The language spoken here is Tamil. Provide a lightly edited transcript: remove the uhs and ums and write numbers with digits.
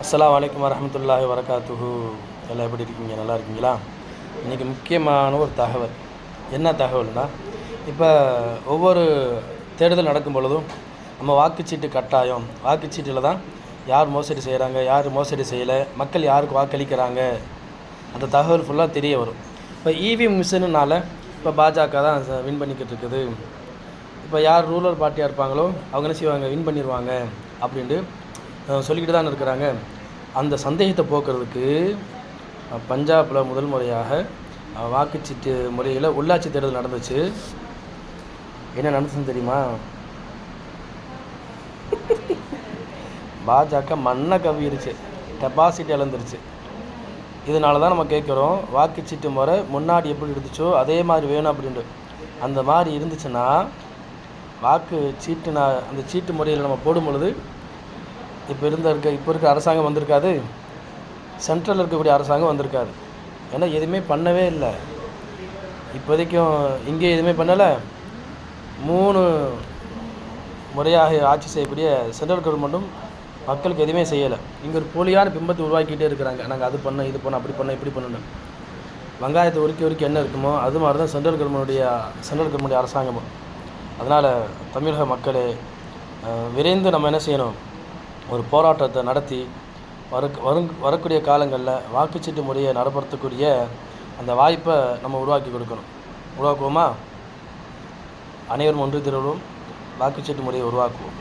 அஸ்ஸலாமு அலைக்கும் வரஹ்மத்துல்லாஹி வரகாத்துஹு. எல்லாம் எப்படி இருக்கீங்க? நல்லா இருக்கீங்களா? இன்றைக்கி முக்கியமான ஒரு தகவல். என்ன தகவல்னால், இப்போ ஒவ்வொரு தேர்தல் நடக்கும் பொழுதும் நம்ம வாக்குச்சீட்டு கட்டாயம். வாக்குச்சீட்டில் தான் யார் மோசடி செய்கிறாங்க, யார் மோசடி செய்யலை, மக்கள் யாருக்கு வாக்களிக்கிறாங்க, அந்த தகவல் ஃபுல்லாக தெரிய வரும். இப்போ இவிஎம் மிஷினுனால இப்போ பாஜக தான் வின் பண்ணிக்கிட்டு இருக்குது. இப்போ யார் ரூரல் பார்ட்டியாக இருப்பாங்களோ அவங்க என்ன செய்வாங்க, வின் பண்ணிடுவாங்க அப்படின்ட்டு சொல்லிக்கிட்டு தான் இருக்கிறாங்க. அந்த சந்தேகத்தை போக்குறதுக்கு பஞ்சாபில் முதல் முறையாக வாக்குச்சீட்டு முறையில் உள்ளாட்சி தேர்தல் நடந்துச்சு. என்ன நடந்துச்சுன்னு தெரியுமா? பாஜக மண்ணை கவ்விருச்சு, டெபாசிட் இழந்துருச்சு. இதனால தான் நம்ம கேட்குறோம், வாக்குச்சீட்டு முறை முன்னாடி எப்படி இருந்துச்சோ அதே மாதிரி வேணும் அப்படின்ட்டு. அந்த மாதிரி இருந்துச்சுன்னா வாக்கு சீட்டு அந்த சீட்டு முறையில் நம்ம போடும் பொழுது இப்போ இருக்க அரசாங்கம் வந்திருக்காது, சென்ட்ரலில் இருக்கக்கூடிய அரசாங்கம் வந்திருக்காது. ஏன்னா எதுவுமே பண்ணவே இல்லை. இப்போதைக்கும் இங்கே எதுவுமே பண்ணலை. 3 முறையாக ஆட்சி செய்யக்கூடிய சென்ட்ரல் கவர்மெண்ட்டும் மக்களுக்கு எதுவுமே செய்யலை. இங்கே ஒரு போலியான பிம்பத்தை உருவாக்கிட்டே இருக்கிறாங்க. நாங்கள் அது பண்ணோம், இது பண்ணோம், அப்படி பண்ணோம், இப்படி பண்ணணும். வெங்காயத்தை உருக்கி என்ன இருக்குமோ அது மாதிரி தான் சென்ட்ரல் கவர்மெண்ட்டுடைய அரசாங்கமும். அதனால் தமிழக மக்களே, விரைந்து நம்ம என்ன செய்யணும், ஒரு போராட்டத்தை நடத்தி வரக்கூடிய காலங்களில் வாக்குச்சீட்டு முறையை நடைபெறக்கூடிய அந்த வாய்ப்பை நம்ம உருவாக்குவோமா? அனைவரும் ஒன்று திரளும், வாக்குச்சீட்டு முறையை உருவாக்குவோம்.